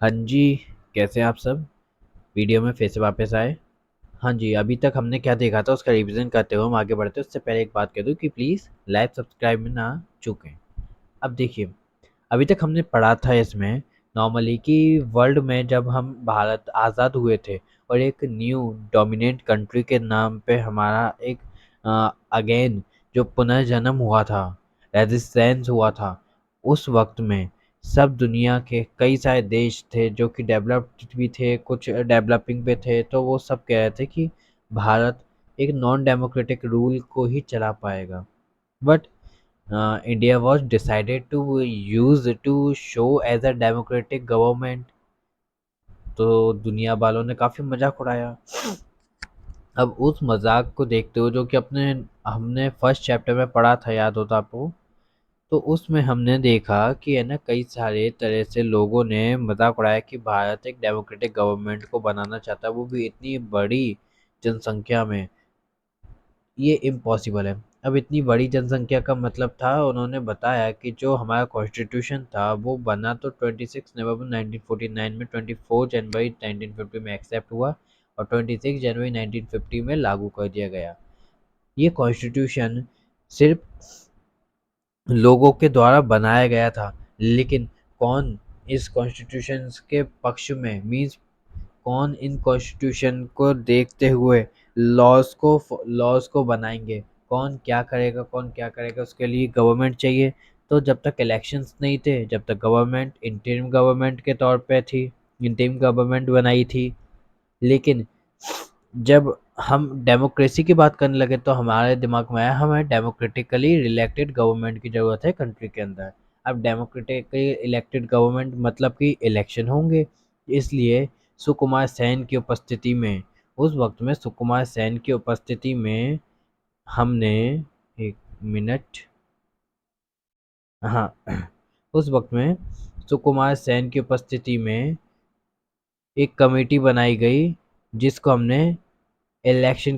हाँ जी, कैसे हैं आप सब? वीडियो में फिर से वापस आए। हाँ जी, अभी तक हमने क्या देखा था उसका रिवीजन करते हुए हम आगे बढ़ते हैं उससे पहले एक बात कह दूँ कि प्लीज़ लाइक सब्सक्राइब में ना चूकें। अब देखिए, अभी तक हमने पढ़ा था इसमें नॉर्मली कि वर्ल्ड में जब हम भारत आज़ाद हुए थे और एक न्यू डोमिनेंट कंट्री के नाम पे हमारा एक अगेन जो पुनर्जन्म हुआ था, रेजिस्टेंस हुआ था, उस वक्त में सब दुनिया के कई सारे देश थे जो कि डेवलप्ड भी थे, कुछ डेवलपिंग पे थे, तो वो सब कह रहे थे कि भारत एक नॉन डेमोक्रेटिक रूल को ही चला पाएगा। But India was decided to use to show as a democratic government, तो दुनिया वालों ने काफी मजाक उड़ाया। अब उस मजाक को देखते हुए जो कि अपने हमने फर्स्ट चैप्टर में पढ़ा था, याद होता आपको, तो उसमें हमने देखा कि है ना कई सारे तरह से लोगों ने मजाक उड़ाया कि भारत एक डेमोक्रेटिक गवर्नमेंट को बनाना चाहता है, वो भी इतनी बड़ी जनसंख्या में। ये इम्पॉसिबल है। अब इतनी बड़ी जनसंख्या का मतलब था, उन्होंने बताया कि जो हमारा कॉन्स्टिट्यूशन था वो बना तो 26 नवंबर 1949 में, 24 जनवरी 1950 में एक्सेप्ट हुआ और 26 जनवरी 1950 में लागू कर दिया गया। ये कॉन्स्टिट्यूशन सिर्फ लोगों के द्वारा बनाया गया था, लेकिन कौन इस कॉन्स्टिट्यूशन के पक्ष में, मीन्स कौन इन कॉन्स्टिट्यूशन को देखते हुए लॉज को बनाएंगे, कौन क्या करेगा, कौन क्या करेगा, उसके लिए गवर्नमेंट चाहिए। तो जब तक इलेक्शंस नहीं थे, जब तक गवर्नमेंट इंटरिम गवर्नमेंट के तौर पे थी, इंटरिम गवर्नमेंट बनाई थी। लेकिन जब हम डेमोक्रेसी की बात करने लगे तो हमारे दिमाग में आया हमें डेमोक्रेटिकली इलेक्टेड गवर्नमेंट की ज़रूरत है कंट्री के अंदर। अब डेमोक्रेटिकली इलेक्टेड गवर्नमेंट मतलब कि इलेक्शन होंगे। इसलिए सुकुमार सेन की उपस्थिति में, उस वक्त में सुकुमार सेन की उपस्थिति में हमने, एक मिनट, हाँ, उस वक्त में सुकुमार सेन की उपस्थिति में एक कमेटी बनाई गई जिसको हमने इलेक्शन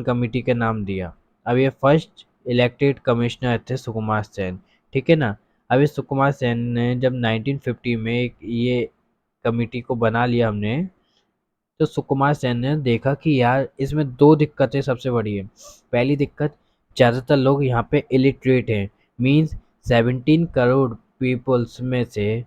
कमिटी का नाम दिया। अब ये फर्स्ट इलेक्टेड कमिश्नर थे सुकुमार सेन, ठीक है ना। अब इस सुकुमार सेन ने जब 1950 में ये कमिटी को बना लिया हमने, तो सुकुमार सेन ने देखा कि यार इसमें दो दिक्कतें सबसे बड़ी है। पहली दिक्कत, ज़्यादातर लोग यहाँ पे इलिटरेट हैं, मीन्स 17 करोड़ पीपल्स में से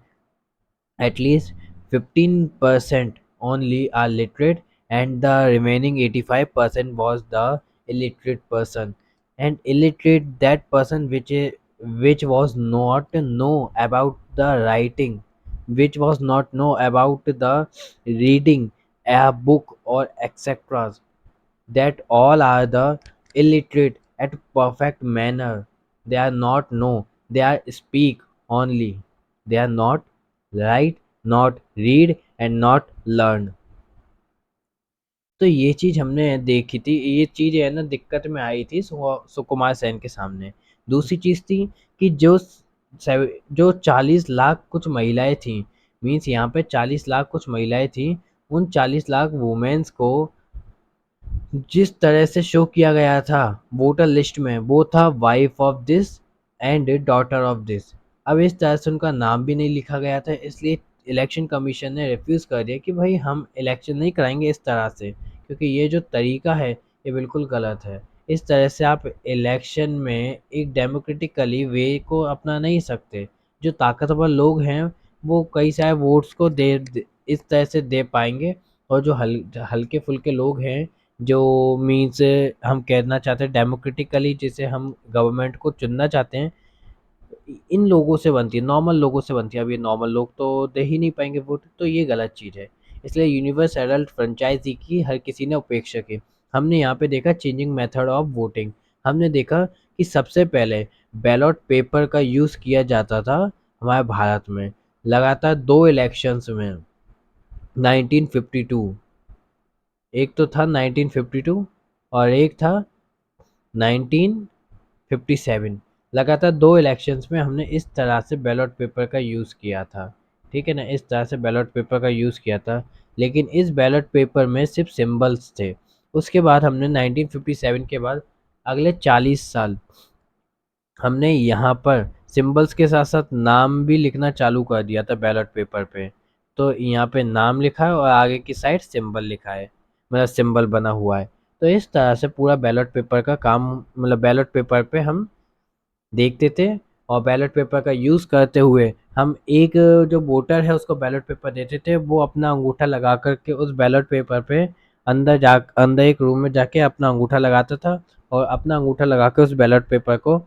at least 15% only are literate, and the remaining 85% was the illiterate person. And illiterate, that person which was not know about the writing, which was not know about the reading a book or etc, that all are the illiterate at perfect manner. They are not know, they are speak only. They are not write, not read and not learn. तो ये चीज हमने देखी थी, ये चीज है ना दिक्कत में आई थी सुकुमार सेन के सामने। दूसरी चीज थी कि जो 40 लाख कुछ महिलाएं थी, मीन्स यहाँ पे 40 लाख कुछ महिलाएं थी, उन 40 लाख वुमेन्स को जिस तरह से शो किया गया था वोटर लिस्ट में, वो था wife of this and daughter of this. अब इस तरह से उनका नाम भी नहीं लिखा गया था, इसलिए इलेक्शन कमीशन ने रिफ्यूज़ कर दिया कि भाई हम इलेक्शन नहीं कराएंगे इस तरह से, क्योंकि ये जो तरीका है ये बिल्कुल गलत है। इस तरह से आप इलेक्शन में एक डेमोक्रेटिकली वे को अपना नहीं सकते। जो ताकतवर लोग हैं वो कई सारे वोट्स को इस तरह से दे पाएंगे, और जो हल्के फुल्के लोग हैं, जो मीन्स हम कहना चाहते हैं डेमोक्रेटिकली जिसे हम गवर्नमेंट को चुनना चाहते हैं, इन लोगों से बनती है, नॉर्मल लोगों से बनती है। अब ये नॉर्मल लोग तो दे ही नहीं पाएंगे वोट, तो ये गलत चीज़ है। इसलिए यूनिवर्स एडल्ट फ्रेंचाइजी की हर किसी ने उपेक्षा की। हमने यहाँ पे देखा चेंजिंग मेथड ऑफ वोटिंग। हमने देखा कि सबसे पहले बैलॉट पेपर का यूज़ किया जाता था हमारे भारत में लगातार दो इलेक्शंस में। 1952, एक तो था 1952 और एक था 1957। लगातार दो इलेक्शंस में हमने इस तरह से बैलॉट पेपर का यूज़ किया था, ठीक है ना, इस तरह से बैलॉट पेपर का यूज़ किया था। लेकिन इस बैलॉट पेपर में सिर्फ सिंबल्स थे। उसके बाद हमने 1957 के बाद अगले 40 साल हमने यहाँ पर सिंबल्स के साथ साथ नाम भी लिखना चालू कर दिया था बैलॉट पेपर पे। तो यहाँ पे नाम लिखा है और आगे की साइड सिंबल लिखा है, मतलब सिंबल बना हुआ है। तो इस तरह से पूरा बैलेट पेपर का काम, मतलब बैलेट पेपर पे हम देखते थे। और बैलेट पेपर का यूज़ करते हुए हम एक जो वोटर है उसको बैलेट पेपर देते थे, वो अपना अंगूठा लगा करके उस बैलेट पेपर पे अंदर एक रूम में जाके अपना अंगूठा लगाता था और अपना अंगूठा लगा के उस बैलेट पेपर को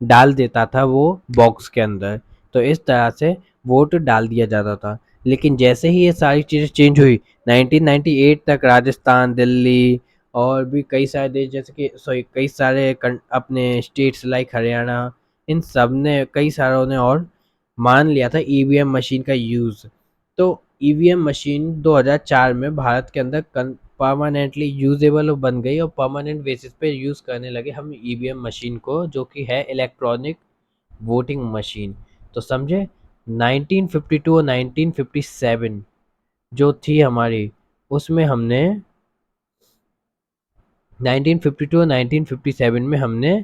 डाल देता था वो बॉक्स के अंदर। तो इस तरह से वोट डाल दिया जाता था। लेकिन जैसे ही ये सारी चीज़ें चेंज हुई 1998 तक, राजस्थान, दिल्ली और भी कई सारे देश, जैसे कि सॉरी कई सारे अपने स्टेट्स लाइक हरियाणा, इन सब ने, कई सारों ने और मान लिया था ईवीएम मशीन का यूज़। तो ईवीएम मशीन 2004 में भारत के अंदर परमानेंटली यूजेबल बन गई और परमानेंट बेसिस पे यूज़ करने लगे हम ईवीएम मशीन को, जो कि है इलेक्ट्रॉनिक वोटिंग मशीन। तो समझे, 1952 और 1957 जो थी हमारी, उसमें हमने 1952 और 1957 में हमने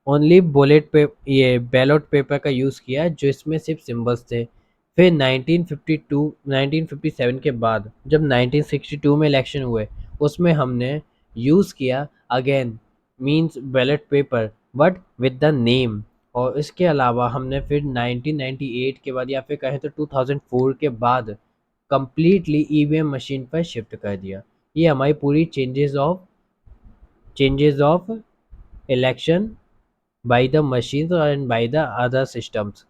ओनली बुलेट पे ये बैलेट पेपर का यूज़ किया, जो इसमें सिर्फ सिंबल्स थे। फिर 1957 के बाद जब 1962 में इलेक्शन हुए, उसमें हमने यूज़ किया again, means ballot paper, but with the name. और इसके अलावा हमने फिर 1998 के बाद, या फिर कहें तो 2004 के बाद, कंप्लीटली ईवीएम मशीन पर शिफ्ट कर दिया। ये हमारी पूरी changes of election by the machines and by the other systems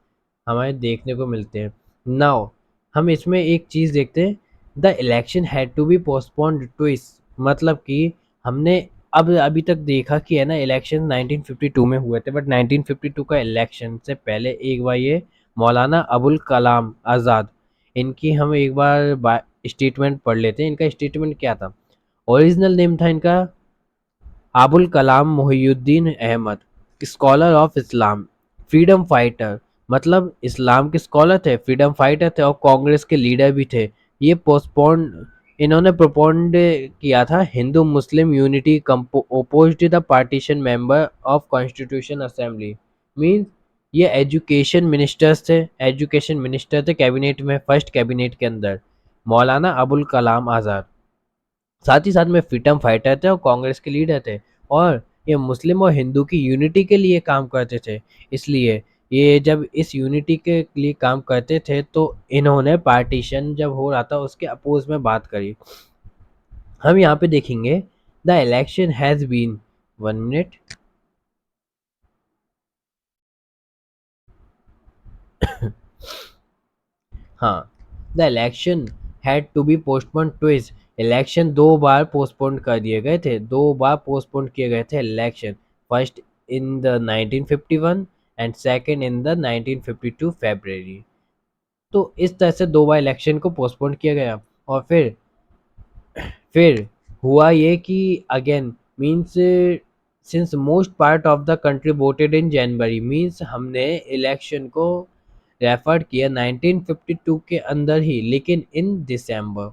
हमें देखने को मिलते हैं। नाउ हम इसमें एक चीज़ देखते हैं, the election had to be postponed twice, मतलब कि हमने अब अभी तक देखा कि है ना, इलेक्शन 1952 में हुए थे, बट 1952 का इलेक्शन से पहले एक बार ये मौलाना अबुल कलाम आज़ाद, इनकी हम एक बार स्टेटमेंट पढ़ लेते हैं। इनका स्टेटमेंट क्या था? ओरिजिनल नेम था इनका Abul Kalam Mohiuddin Ahmad, scholar of Islam, freedom fighter, मतलब इस्लाम के स्कॉलर थे, फ्रीडम फाइटर थे और कांग्रेस के लीडर भी थे। ये पोस्टपोन इन्होंने प्रोपोन्ड किया था Hindu Muslim unity, opposed the partition, member of constitution assembly, means ये एजुकेशन मिनिस्टर थे कैबिनेट में, फर्स्ट कैबिनेट के अंदर मौलाना अबुल कलाम आज़ाद। साथ ही साथ में फ्रीडम फाइटर थे और कांग्रेस के लीडर थे, और ये मुस्लिम और हिंदू की यूनिटी के लिए काम करते थे। इसलिए ये जब इस यूनिटी के लिए काम करते थे, तो इन्होंने पार्टीशन जब हो रहा था उसके अपोज में बात करी। हम यहाँ पे देखेंगे, the election has been, 1 minute, हाँ, the election had to be postpone twice, election दो बार पोस्टपोन कर दिए गए थे, दो बार पोस्टपोन किए गए थे election, first in the 1951 and second in the 1952 फरवरी। तो इस तरह से दो बार इलेक्शन को पोस्टपोन किया गया। और फिर हुआ ये कि again, means since most part of the country voted in January, means हमने इलेक्शन को रेफर किया 1952 के अंदर ही, लेकिन इन दिसंबर,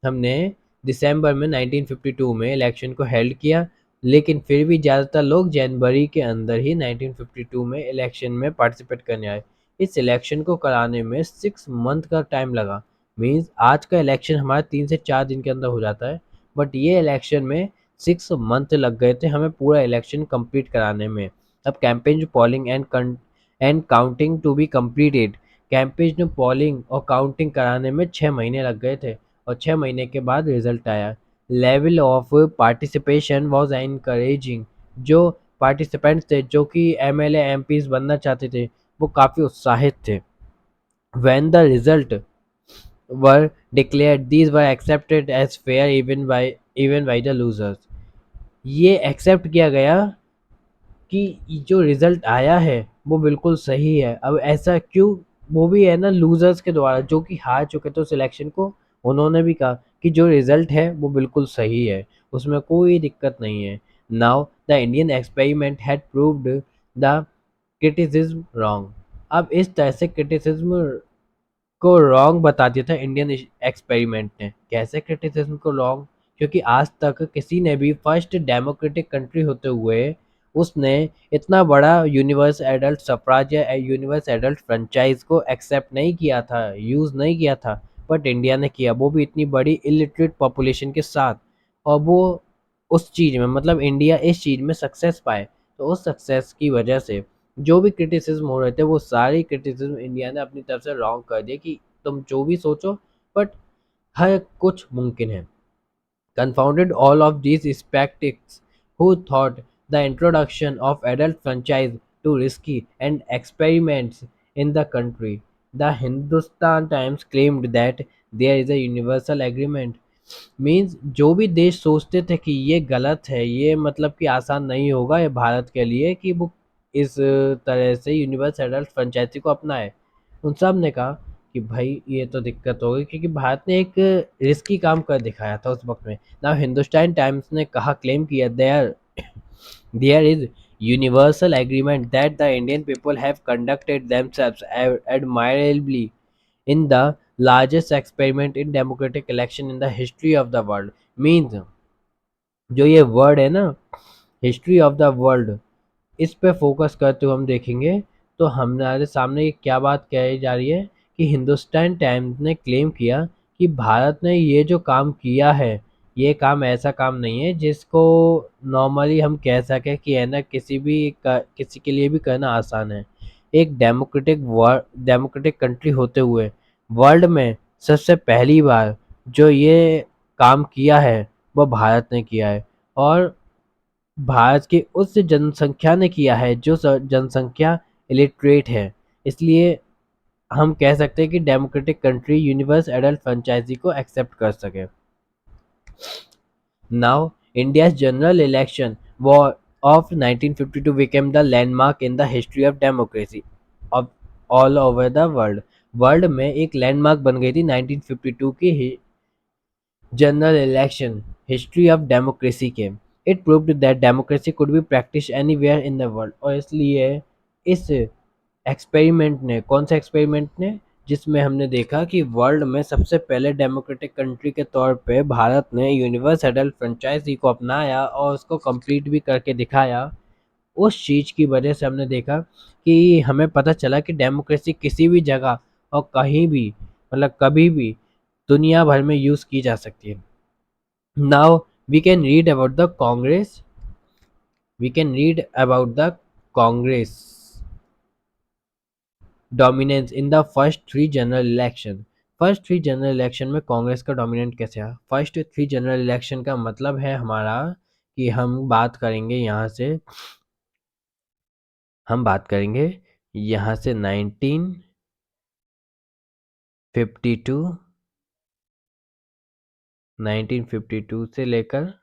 हमने दिसंबर में 1952 में इलेक्शन को हेल्ड किया। लेकिन फिर भी ज़्यादातर लोग जनवरी के अंदर ही 1952 में इलेक्शन में पार्टिसिपेट करने आए। इस इलेक्शन को कराने में 6 मंथ का टाइम लगा, मीन्स आज का इलेक्शन हमारा 3 से 4 दिन के अंदर हो जाता है, बट ये इलेक्शन में 6 मंथ लग गए थे हमें पूरा इलेक्शन कंप्लीट कराने में। अब campaign polling and counting to be completed, campaign polling और काउंटिंग कराने में 6 महीने लग गए थे, और 6 महीने के बाद रिजल्ट आया। Level of participation was encouraging, जो पार्टिसिपेंट्स थे, जो कि एमएलए एमपीज बनना चाहते थे, वो काफ़ी उत्साहित थे। When the result were declared, these were accepted as fair even by the losers, ये एक्सेप्ट किया गया कि जो रिजल्ट आया है वो बिल्कुल सही है। अब ऐसा क्यों? वो भी है ना लूजर्स के द्वारा, जो कि हार चुके थे उस इलेक्शन को, उन्होंने भी कहा कि जो रिजल्ट है वो बिल्कुल सही है, उसमें कोई दिक्कत नहीं है। Now the Indian experiment had proved the criticism wrong, अब इस तरह से क्रिटिसिज्म को रॉन्ग बता दिया था इंडियन एक्सपेरिमेंट ने। कैसे क्रिटिसिज्म को रॉन्ग? क्योंकि आज तक किसी ने भी फर्स्ट डेमोक्रेटिक कंट्री होते हुए उसने इतना बड़ा यूनिवर्स एडल्ट सफराज या यूनिवर्स एडल्ट फ्रेंचाइज को एक्सेप्ट नहीं किया था, यूज़ नहीं किया था। बट इंडिया ने किया, वो भी इतनी बड़ी इलिटरेट पॉपुलेशन के साथ। और वो उस चीज़ में, मतलब इंडिया इस चीज़ में सक्सेस पाए। तो उस सक्सेस की वजह से जो भी क्रिटिसिज्म हो रहे थे, वो सारी क्रिटिसिज्म इंडिया ने अपनी तरफ से रॉन्ग कर दिया कि तुम जो भी सोचो, बट हर कुछ मुमकिन है। Confounded all of these skeptics who thought the introduction of adult franchise too risky and experiments in the country. The Hindustan Times claimed that there is a universal agreement, means जो भी देश सोचते थे कि ये गलत है, ये मतलब कि आसान नहीं होगा ये भारत के लिए कि वो इस तरह से यूनिवर्सल एडल्ट फ्रेंचाइजी को अपनाए, उन सब ने कहा कि भाई ये तो दिक्कत होगी, क्योंकि भारत ने एक रिस्की काम कर दिखाया था उस वक्त में। ना हिंदुस्तान टाइम्स ने कहा, क्लेम किया, there is universal agreement that the Indian people have conducted themselves admirably in the largest experiment in democratic election in the history of the world। Means जो ये वर्ड है ना, हिस्ट्री ऑफ द वर्ल्ड, इस पे focus करते हुए हम देखेंगे तो हमारे सामने ये क्या बात कही जा रही है कि हिंदुस्तान टाइम्स ने क्लेम किया कि भारत ने ये जो काम किया है, ये काम ऐसा काम नहीं है जिसको नॉर्मली हम कह सकें कि है ना किसी के लिए भी करना आसान है। एक डेमोक्रेटिक कंट्री होते हुए वर्ल्ड में सबसे पहली बार जो ये काम किया है वो भारत ने किया है। और भारत की उस जनसंख्या ने किया है जो जनसंख्या इलिटरेट है। इसलिए हम कह सकते हैं कि democratic country universe adult franchise को एक्सेप्ट कर सके। Now, India's general election war of 1952 became the landmark in the history of democracy of all over the world। World में एक लैंडमार्क बन गई थी 1952 की general election history of democracy के। It proved that democracy could be practice anywhere in the world. और इसलिए इस एक्सपेरिमेंट ने, कौन सा एक्सपेरिमेंट ने, जिसमें हमने देखा कि वर्ल्ड में सबसे पहले डेमोक्रेटिक कंट्री के तौर पे भारत ने यूनिवर्स एडल्ट फ्रेंचाइजी को अपनाया और उसको कंप्लीट भी करके दिखाया। उस चीज़ की वजह से हमने देखा कि हमें पता चला कि डेमोक्रेसी किसी भी जगह और कहीं भी, मतलब कभी भी दुनिया भर में यूज़ की जा सकती है। Now we can read about the Congress. We can read about the Congress dominance in the first three general election। First three general election में कांग्रेस का डोमिनेंट कैसे है? फर्स्ट थ्री जनरल इलेक्शन का मतलब है हमारा कि हम बात करेंगे यहाँ से 1952 से लेकर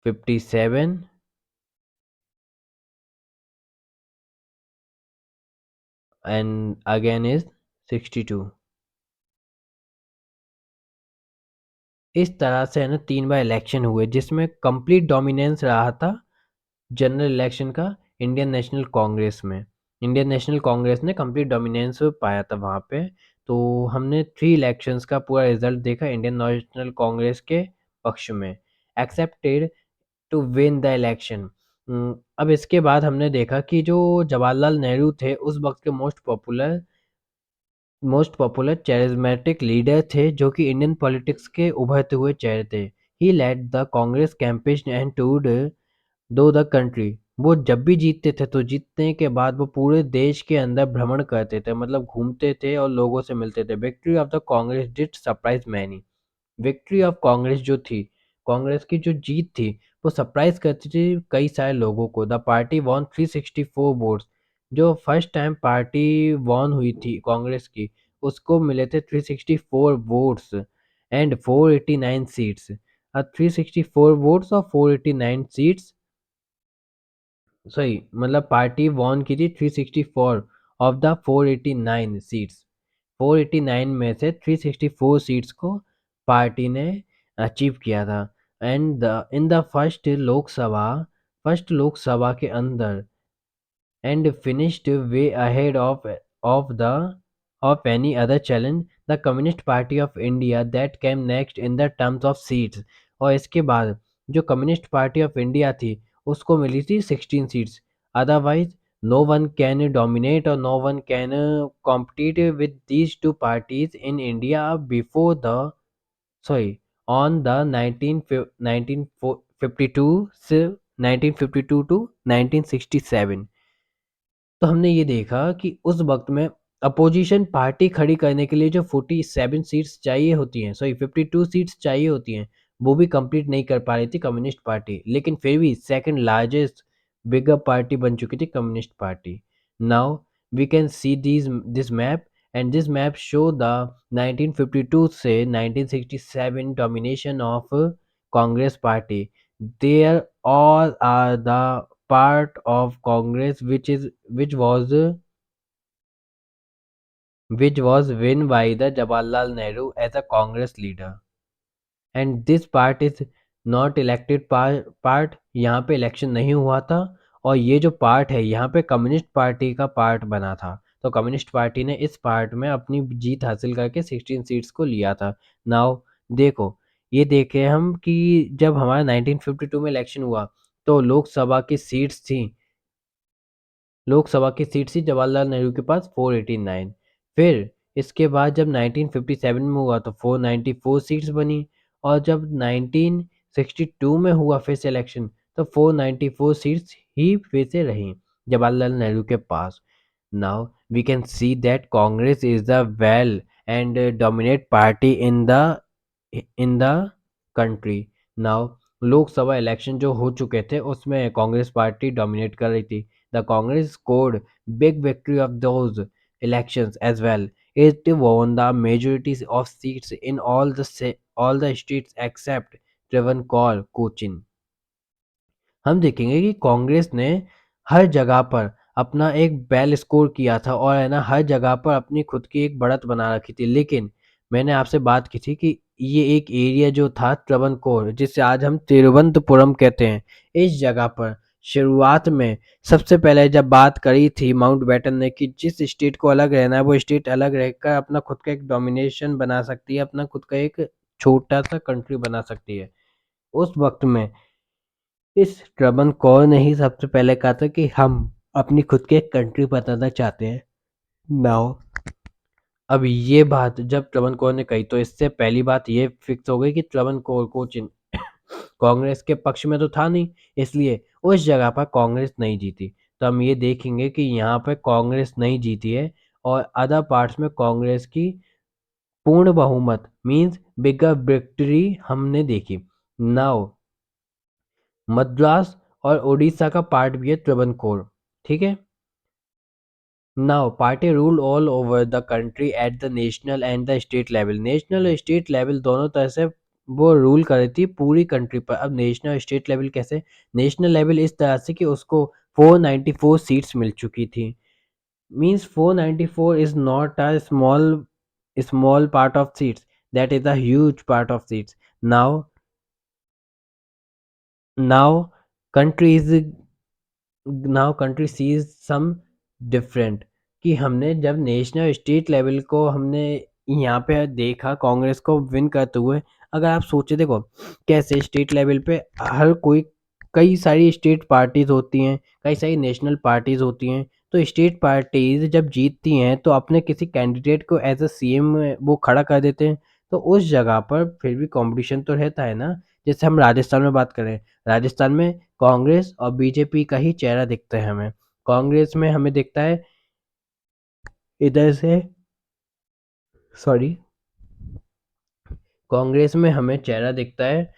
57 एंड अगेन इज 62। इस तरह से है ना 3 बार इलेक्शन हुए जिसमें कंप्लीट डोमिनेंस रहा था जनरल इलेक्शन का इंडियन नेशनल कांग्रेस में। इंडियन नेशनल कांग्रेस ने कंप्लीट डोमिनेंस पाया था वहाँ पे। तो हमने 3 इलेक्शंस का पूरा रिजल्ट देखा इंडियन नेशनल कांग्रेस के पक्ष में, accepted to win the election. अब इसके बाद हमने देखा कि जो जवाहरलाल नेहरू थे उस वक्त के मोस्ट पॉपुलर चैरिज्मेटिक लीडर थे, जो कि इंडियन पॉलिटिक्स के उभरते हुए चेहरे थे। He led the Congress campaign and toured through the country. वो जब भी जीतते थे तो जीतने के बाद वो पूरे देश के अंदर भ्रमण करते थे, मतलब घूमते थे और लोगों से मिलते थे। Victory of the Congress did surprise many. Victory of Congress जो थी, कांग्रेस की जो जीत थी, वो सरप्राइज करती थी कई सारे लोगों को। The party won 364 votes. जो फर्स्ट टाइम पार्टी वॉन हुई थी कांग्रेस की, उसको मिले थे 364 वोट्स एंड 489 सीट्स। 364 वोट्स और 489 सीट्स, सही मतलब पार्टी वॉन की थी 364 ऑफ द 489 सीट्स। 489 में से 364 सीट्स को पार्टी ने अचीव किया था। And in the first Lok Sabha के अंदर, and finished way ahead of the of any other challenge, the Communist Party of India that came next in the terms of seats। और इसके बाद जो कम्युनिस्ट पार्टी ऑफ इंडिया थी उसको मिली थी 16 seats. Otherwise No one can dominate or no one can compete with these two parties in India before the sorry on the 1952 से 1952 to 1967। तो हमने ये देखा कि उस वक्त में अपोजिशन पार्टी खड़ी करने के लिए जो 47 सीट्स चाहिए होती हैं, सॉरी 52 सीट्स चाहिए होती हैं, वो भी कंप्लीट नहीं कर पा रही थी कम्युनिस्ट पार्टी, लेकिन फिर भी सेकंड लार्जेस्ट बिगर पार्टी बन चुकी थी communist party. Now we can see this map, and this map show the 1952 से 1967 domination of Congress party. There all are the part of Congress which was win by the Jawaharlal Nehru as a Congress leader. And this part is not elected part, यहाँ पे election नहीं हुआ था, और ये जो part है यहाँ पे कम्युनिस्ट पार्टी का पार्ट बना था। तो कम्युनिस्ट पार्टी ने इस पार्ट में अपनी जीत हासिल करके 16 सीट्स को लिया था। नाउ देखो, ये देखे हम कि जब हमारा 1952 में इलेक्शन हुआ तो लोकसभा की सीट थी जवाहरलाल नेहरू के पास 489। फिर इसके बाद जब 1957 में हुआ तो 494 सीट्स बनी, और जब 1962 में हुआ फिर से इलेक्शन तो 494 सीट्स ही फिर से रही जवाहरलाल नेहरू के पास। Now we can see that Congress is the well and dominate party in the country. Now Lok Sabha election जो हो चुके थे उसमें कांग्रेस पार्टी डोमिनेट कर रही थी। The Congress scored big victory of those elections as well. It won the majority of seats in all the states except Travancore, Cochin। हम देखेंगे कि कांग्रेस ने हर जगह पर अपना एक बेल स्कोर किया था और है ना हर जगह पर अपनी खुद की एक बढ़त बना रखी थी, लेकिन मैंने आपसे बात की थी कि ये एक एरिया जो था त्रवणकोर, जिसे आज हम तिरुवनंतपुरम कहते हैं, इस जगह पर शुरुआत में सबसे पहले जब बात करी थी माउंट बैटन ने कि जिस स्टेट को अलग रहना है वो स्टेट अलग रहकर अपना खुद का एक डोमिनेशन बना सकती है, अपना खुद का एक छोटा सा कंट्री बना सकती है। उस वक्त में इस ट्रबन कौर ने ही सबसे पहले कहा था कि हम अपनी खुद की एक कंट्री बताना चाहते हैं। नाउ अब ये बात जब ट्रबन कौर ने कही तो इससे पहली बात ये फिक्स हो गई कि ट्रबन कौर कोचिन कांग्रेस के पक्ष में तो था नहीं, इसलिए उस जगह पर कांग्रेस नहीं जीती। तो हम ये देखेंगे कि यहाँ पर कांग्रेस नहीं जीती है और अदर पार्ट्स में कांग्रेस की पूर्ण बहुमत मींस बिगर विक्ट्री हमने देखी। नाउ मद्रास और उड़ीसा का पार्ट भी है त्रवणकोर, ठीक है। Now party rule all over the country at the national and the state level. National और स्टेट लेवल दोनों तरह से वो रूल कर रही थी पूरी कंट्री पर। अब नेशनल और स्टेट लेवल कैसे? नेशनल लेवल इस तरह से कि उसको 494 सीट्स मिल चुकी थी। Means 494 is not a small part of seats, that is a huge part of seats. Now country is now country sees some different, कि हमने जब नेशनल स्टेट लेवल को हमने यहाँ पे देखा कांग्रेस को विन करते हुए। अगर आप सोचे देखो कैसे स्टेट लेवल पे हर कोई कई सारी स्टेट पार्टीज होती हैं, कई सारी नेशनल पार्टीज होती हैं, तो स्टेट पार्टीज जब जीतती हैं तो अपने किसी कैंडिडेट को एज अ सीएम वो खड़ा कर देते हैं। तो उस जगह पर फिर भी कंपटीशन तो रहता है ना। जैसे हम राजस्थान में बात करें, राजस्थान में कांग्रेस और बीजेपी का ही चेहरा दिखता है हमें। कांग्रेस में हमें दिखता है इधर से सॉरी कांग्रेस में हमें चेहरा दिखता है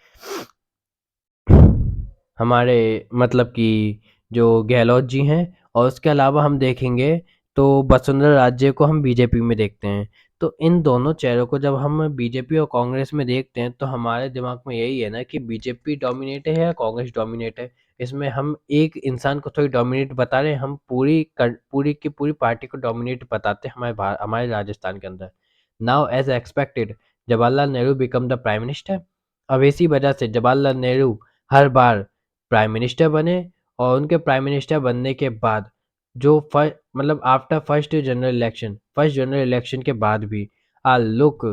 हमारे मतलब कि जो गहलोत जी हैं, और उसके अलावा हम देखेंगे तो वसुंधरा राजे को हम बीजेपी में देखते हैं। तो इन दोनों चेहरों को जब हम बीजेपी और कांग्रेस में देखते हैं तो हमारे दिमाग में यही है ना कि बीजेपी डोमिनेट है या कांग्रेस डोमिनेट है। इसमें हम एक इंसान को थोड़ी डोमिनेट बता रहे हैं, हम पूरी की पूरी पार्टी को डोमिनेट बताते हैं हमारे राजस्थान के अंदर। Now as expected Jawaharlal Nehru become the prime minister. अब इसी वजह से जवाहरलाल नेहरू हर बार प्राइम मिनिस्टर बने, और उनके प्राइम मिनिस्टर बनने के बाद जो मतलब आफ्टर फर्स्ट जनरल इलेक्शन के बाद भी आ लुक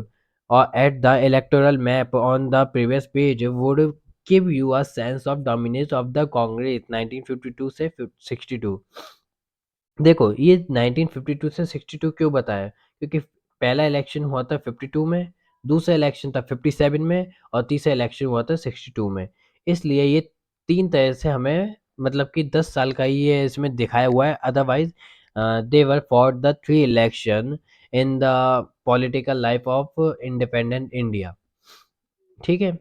और at the electoral map on the previous page would give you a sense of dominance of the Congress 1952 से 62। देखो ये 1952 से 62 क्यों बताया, क्योंकि पहला इलेक्शन हुआ था 52 में, दूसरा इलेक्शन था 57 में और तीसरा इलेक्शन हुआ था 62 में। इसलिए ये तीन तरह से हमें मतलब कि 10 साल का ये इसमें दिखाया हुआ है। Otherwise they were for the three election in the political life of independent India. ठीक है।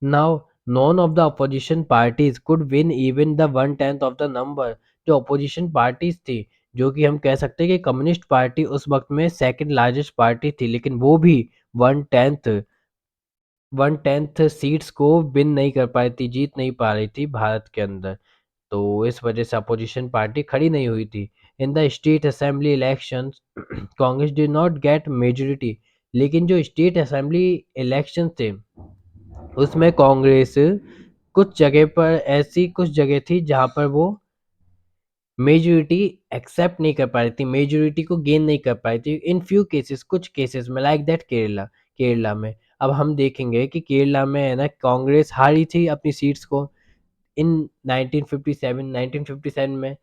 Now none of the opposition parties could win even the 1/10 of the number. जो अपोजिशन पार्टीज थी, जो कि हम कह सकते हैं कि कम्युनिस्ट पार्टी उस वक्त में सेकंड लार्जेस्ट पार्टी थी, लेकिन वो भी one tenth one tenth seats को विन नहीं कर पाई थी, जीत नहीं पा रही थी भारत के अंदर। तो इस वजह से अपोजिशन पार्टी खड़ी नहीं हुई थी। In the state assembly elections Congress did not gate majority. लेकिन जो स्टेट असेंबली इलेक्शन थे उसमें कांग्रेस कुछ जगह पर ऐसी कुछ जगह थी जहां पर वो मेजोरिटी एक्सेप्ट नहीं कर पा रही थी, मेजोरिटी को गेन नहीं कर पाई थी इन फ्यू केसेस, कुछ केसेस में, लाइक दैट केरला। केरला में अब हम देखेंगे कि केरला में है ना कांग्रेस हारी थी अपनी सीट्स को इन 1957 में।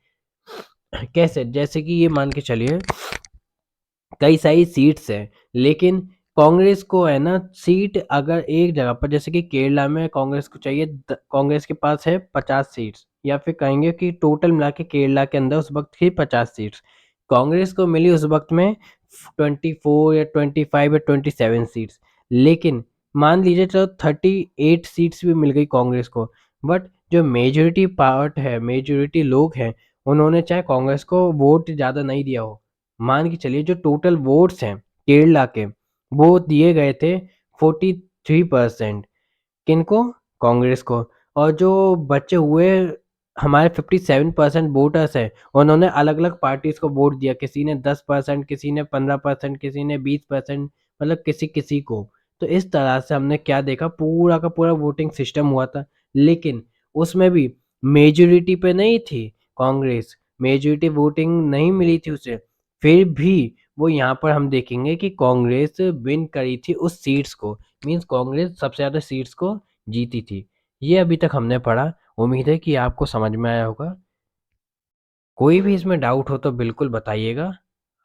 कैसे, जैसे कि ये मान के चलिए कई सारी सीट्स हैं, लेकिन कांग्रेस को है ना सीट अगर एक जगह पर, जैसे कि केरला में कांग्रेस को चाहिए कांग्रेस के पास है 50 सीट्स, या फिर कहेंगे कि टोटल मिला के केरला के अंदर उस वक्त की 50 सीट्स कांग्रेस को मिली उस वक्त में 24 या 25 या 27 सीट्स। लेकिन मान लीजिए चलो 38 सीट्स भी मिल गई कांग्रेस को, बट जो मेजोरिटी पार्ट है, मेजोरिटी लोग हैं, उन्होंने चाहे कांग्रेस को वोट ज़्यादा नहीं दिया हो, मान के चलिए जो टोटल वोट्स हैं केरला के वो दिए गए थे 43%। किनको? कांग्रेस को। और जो बचे हुए हमारे 57% वोटर्स हैं, उन्होंने अलग अलग पार्टीज को वोट दिया, किसी ने 10%, किसी ने 15%, किसी ने 20%, मतलब किसी किसी को। तो इस तरह से हमने क्या देखा, पूरा का पूरा वोटिंग सिस्टम हुआ था। लेकिन उसमें भी मेजोरिटी पे नहीं थी कांग्रेस, मेजोरिटी वोटिंग नहीं मिली थी उसे, फिर भी वो यहाँ पर हम देखेंगे कि कांग्रेस विन करी थी उस सीट्स को, मींस कांग्रेस सबसे ज़्यादा सीट्स को जीती थी। ये अभी तक हमने पढ़ा, उम्मीद है कि आपको समझ में आया होगा। कोई भी इसमें डाउट हो तो बिल्कुल बताइएगा,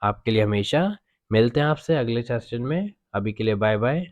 आपके लिए हमेशा। मिलते हैं आपसे अगले सेशन में, अभी के लिए बाय बाय।